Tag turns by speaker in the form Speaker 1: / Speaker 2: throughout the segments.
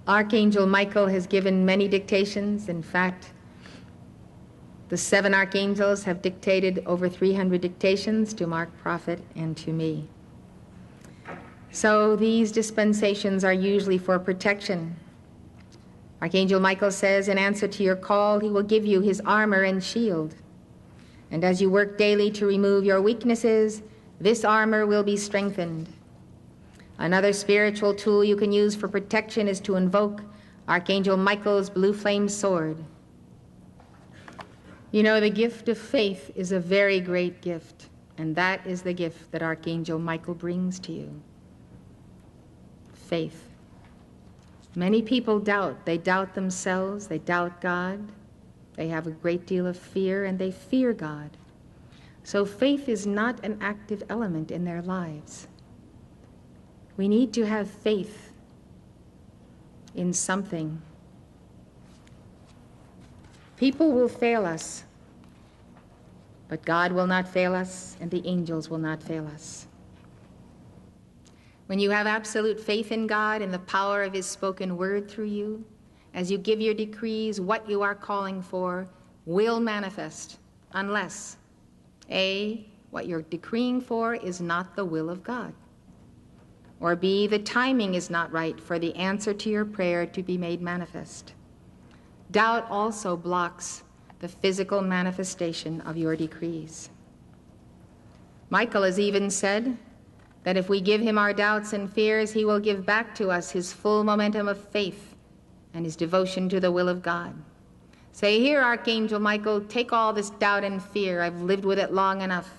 Speaker 1: Archangel Michael has given many dictations. In fact, the 7 archangels have dictated over 300 dictations to Clare Prophet and to me. So these dispensations are usually for protection. Archangel Michael says, in answer to your call, he will give you his armor and shield. And as you work daily to remove your weaknesses, this armor will be strengthened. Another spiritual tool you can use for protection is to invoke Archangel Michael's blue flame sword. You know, the gift of faith is a very great gift, and that is the gift that Archangel Michael brings to you. Faith. Many people doubt. They doubt themselves, they doubt God, they have a great deal of fear, and they fear God. So faith is not an active element in their lives. We need to have faith in something. People will fail us, but God will not fail us, and the angels will not fail us. When you have absolute faith in God and the power of his spoken word through you, as you give your decrees, what you are calling for will manifest, unless, A, what you're decreeing for is not the will of God, or B, the timing is not right for the answer to your prayer to be made manifest. Doubt also blocks the physical manifestation of your decrees. Michael has even said that if we give him our doubts and fears, he will give back to us his full momentum of faith and his devotion to the will of God. Say, here, Archangel Michael, take all this doubt and fear. I've lived with it long enough.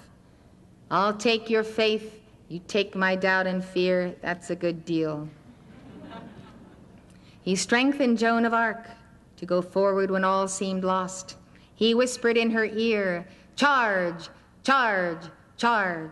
Speaker 1: I'll take your faith. You take my doubt and fear. That's a good deal. He strengthened Joan of Arc to go forward when all seemed lost. He whispered in her ear, charge, charge, charge.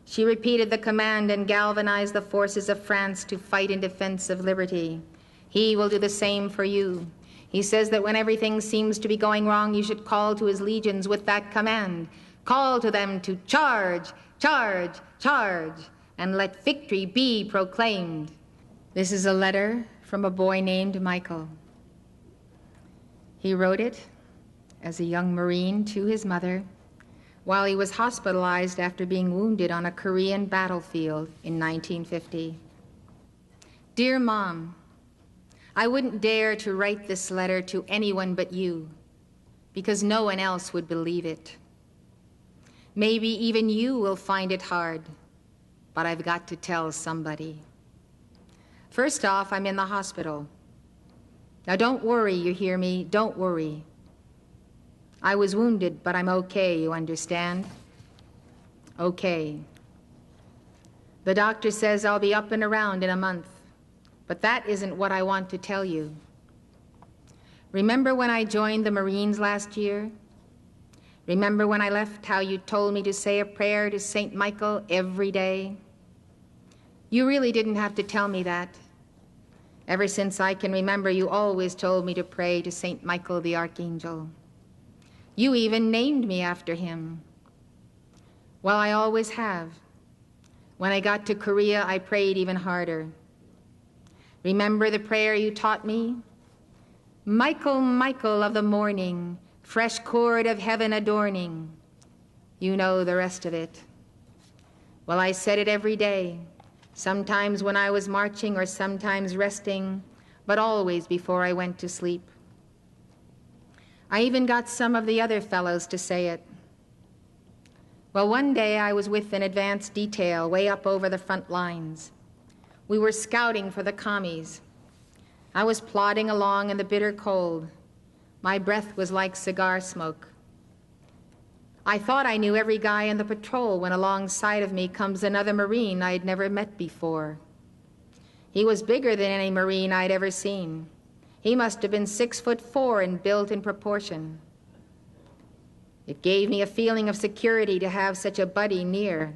Speaker 1: She repeated the command and galvanized the forces of France to fight in defense of liberty. He will do the same for you. He says that when everything seems to be going wrong, you should call to his legions with that command. Call to them to charge, charge, charge, and let victory be proclaimed. This is a letter from a boy named Michael. He wrote it as a young Marine to his mother while he was hospitalized after being wounded on a Korean battlefield in 1950. Dear Mom, I wouldn't dare to write this letter to anyone but you, because no one else would believe it. Maybe even you will find it hard, but I've got to tell somebody. First off, I'm in the hospital. Now don't worry, you hear me? Don't worry. I was wounded, but I'm okay, you understand? Okay. The doctor says I'll be up and around in a month, but that isn't what I want to tell you. Remember when I joined the Marines last year? Remember when I left how you told me to say a prayer to St. Michael every day? You really didn't have to tell me that. Ever since I can remember, you always told me to pray to St. Michael the Archangel. You even named me after him. Well, I always have. When I got to Korea, I prayed even harder. Remember the prayer you taught me? Michael, Michael of the morning, fresh cord of heaven adorning. You know the rest of it. Well, I said it every day, sometimes when I was marching or sometimes resting, but always before I went to sleep. I even got some of the other fellows to say it. Well, one day I was with an advanced detail way up over the front lines. We were scouting for the commies. I was plodding along in the bitter cold. My breath was like cigar smoke. I thought I knew every guy in the patrol when alongside of me comes another Marine I'd never met before. He was bigger than any Marine I'd ever seen. He must have been 6'4" and built in proportion. It gave me a feeling of security to have such a buddy near.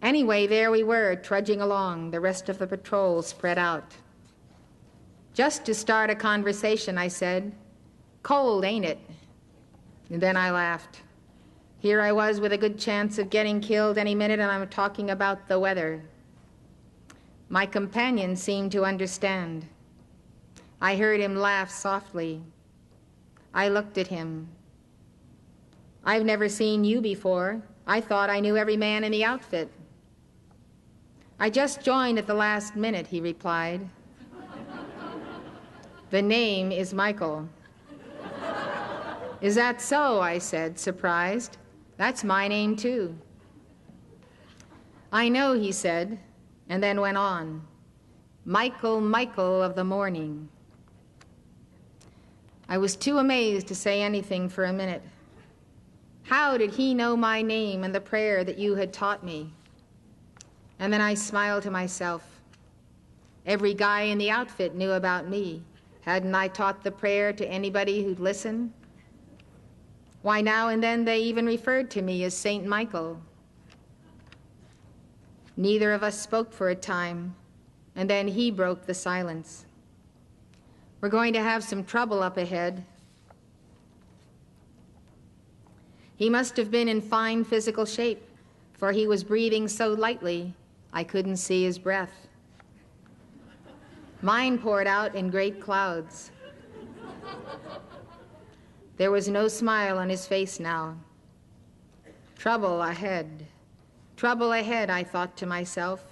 Speaker 1: Anyway, there we were, trudging along, the rest of the patrol spread out. Just to start a conversation, I said, "Cold, ain't it?" And then I laughed. Here I was with a good chance of getting killed any minute, and I'm talking about the weather. My companion seemed to understand. I heard him laugh softly. I looked at him. I've never seen you before. I thought I knew every man in the outfit. I just joined at the last minute, he replied. The name is Michael. Is that so? I said, surprised. That's my name too. I know, he said, and then went on. Michael, Michael of the morning. I was too amazed to say anything for a minute. How did he know my name and the prayer that you had taught me? And then I smiled to myself. Every guy in the outfit knew about me. Hadn't I taught the prayer to anybody who'd listen? Why, now and then they even referred to me as Saint Michael. Neither of us spoke for a time, and then he broke the silence. We're going to have some trouble up ahead. He must have been in fine physical shape, for he was breathing so lightly I couldn't see his breath. Mine poured out in great clouds. There was no smile on his face now. Trouble ahead. Trouble ahead, I thought to myself.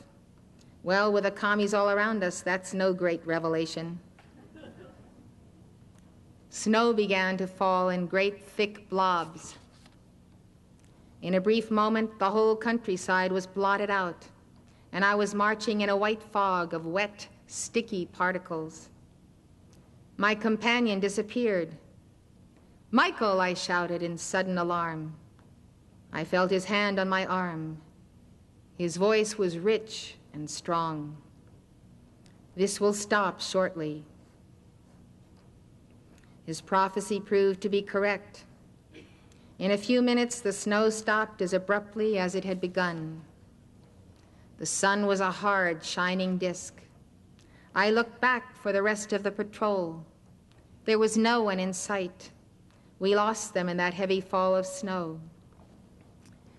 Speaker 1: Well, with the commies all around us, that's no great revelation. Snow began to fall in great thick blobs. In a brief moment, the whole countryside was blotted out, and I was marching in a white fog of wet, sticky particles. My companion disappeared. Michael, I shouted in sudden alarm. I felt his hand on my arm. His voice was rich and strong. This will stop shortly. His prophecy proved to be correct. In a few minutes, the snow stopped as abruptly as it had begun. The sun was a hard, shining disk. I looked back for the rest of the patrol. There was no one in sight. We lost them in that heavy fall of snow.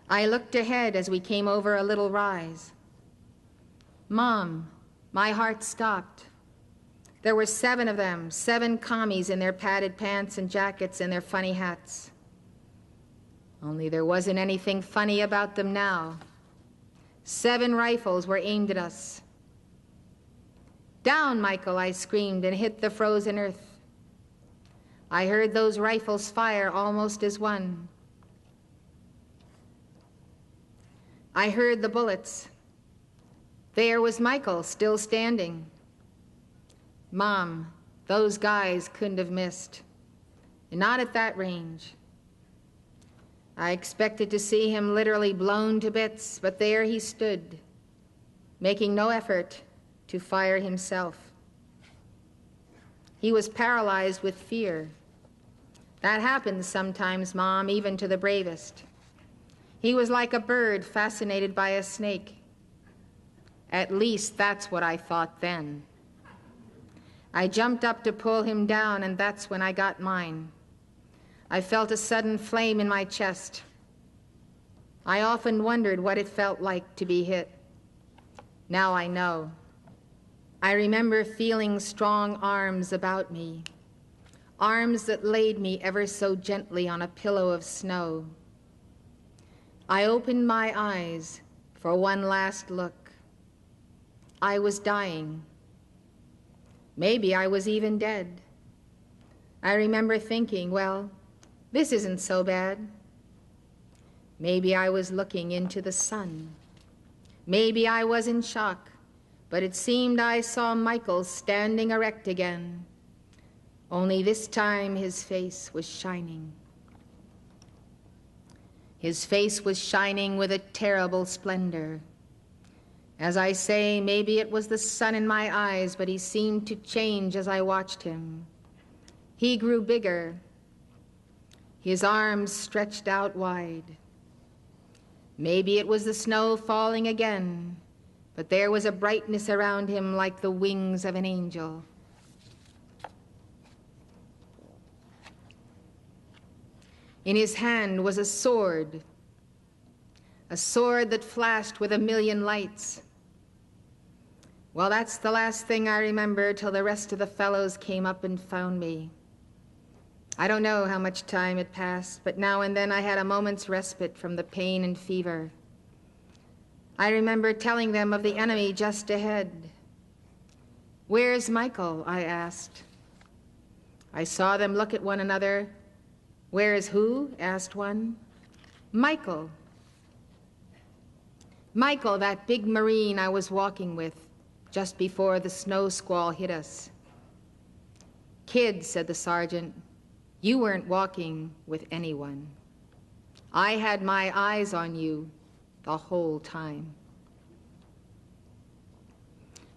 Speaker 1: I looked ahead as we came over a little rise. Mom, my heart stopped. There were 7 of them, 7 commies in their padded pants and jackets and their funny hats. Only there wasn't anything funny about them now. 7 rifles were aimed at us. Down, Michael, I screamed and hit the frozen earth. I heard those rifles fire almost as one. I heard the bullets. There was Michael, still standing. Mom, those guys couldn't have missed. Not at that range. I expected to see him literally blown to bits, but there he stood, making no effort to fire himself. He was paralyzed with fear. That happens sometimes, Mom, even to the bravest. He was like a bird fascinated by a snake. At least that's what I thought then. I jumped up to pull him down, and that's when I got mine. I felt a sudden flame in my chest. I often wondered what it felt like to be hit. Now I know. I remember feeling strong arms about me, arms that laid me ever so gently on a pillow of snow. I opened my eyes for one last look. I was dying. Maybe I was even dead. I remember thinking, well, this isn't so bad. Maybe I was looking into the sun. Maybe I was in shock, but it seemed I saw Michael standing erect again. Only this time his face was shining. His face was shining with a terrible splendor. As I say, maybe it was the sun in my eyes, but he seemed to change as I watched him. He grew bigger. His arms stretched out wide. Maybe it was the snow falling again, but there was a brightness around him like the wings of an angel. In his hand was a sword that flashed with a million lights. Well, that's the last thing I remember till the rest of the fellows came up and found me. I don't know how much time had passed, but now and then I had a moment's respite from the pain and fever. I remember telling them of the enemy just ahead. "Where's Michael?" I asked. I saw them look at one another. "Where is who?" asked one. "Michael. Michael, that big Marine I was walking with just before the snow squall hit us." "Kid," said the sergeant, "you weren't walking with anyone. I had my eyes on you the whole time.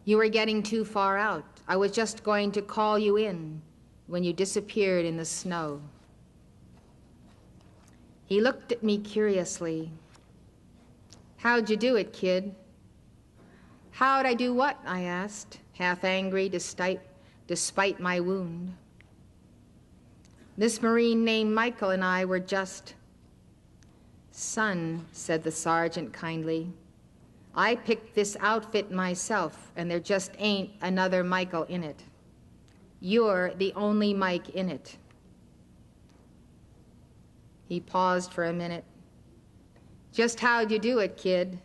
Speaker 1: You were getting too far out. I was just going to call you in when you disappeared in the snow." He looked at me curiously. "How'd you do it, kid?" "How'd I do what?" I asked, half angry despite my wound. "This Marine named Michael and I were just..." "Son," said the sergeant kindly, "I picked this outfit myself, and there just ain't another Michael in it. You're the only Mike in it." He paused for a minute. "Just how'd you do it, kid?"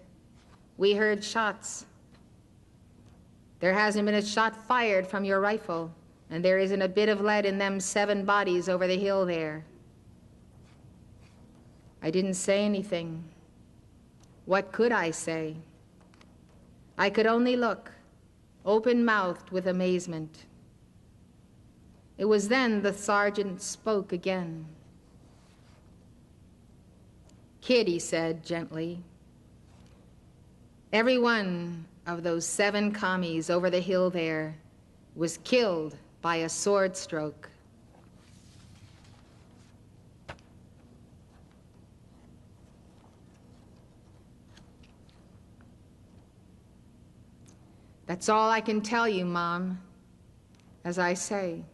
Speaker 1: "We heard shots." "There hasn't been a shot fired from your rifle, and there isn't a bit of lead in them 7 bodies over the hill there." I didn't say anything. What could I say? I could only look, open-mouthed with amazement. It was then the sergeant spoke again. "Kid," he said gently, "every one of those 7 commies over the hill there was killed by a sword stroke." That's all I can tell you, Mom. As I say,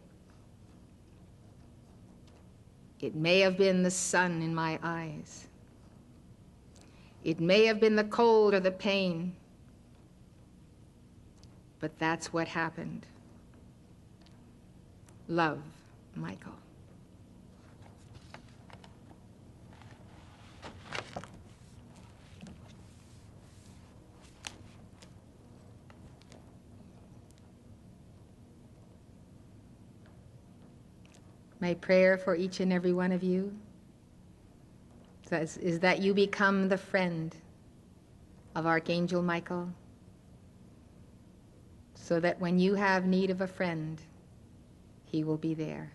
Speaker 1: it may have been the sun in my eyes. It may have been the cold or the pain, but that's what happened. Love, Michael. My prayer for each and every one of you is that you become the friend of Archangel Michael, so that when you have need of a friend, he will be there.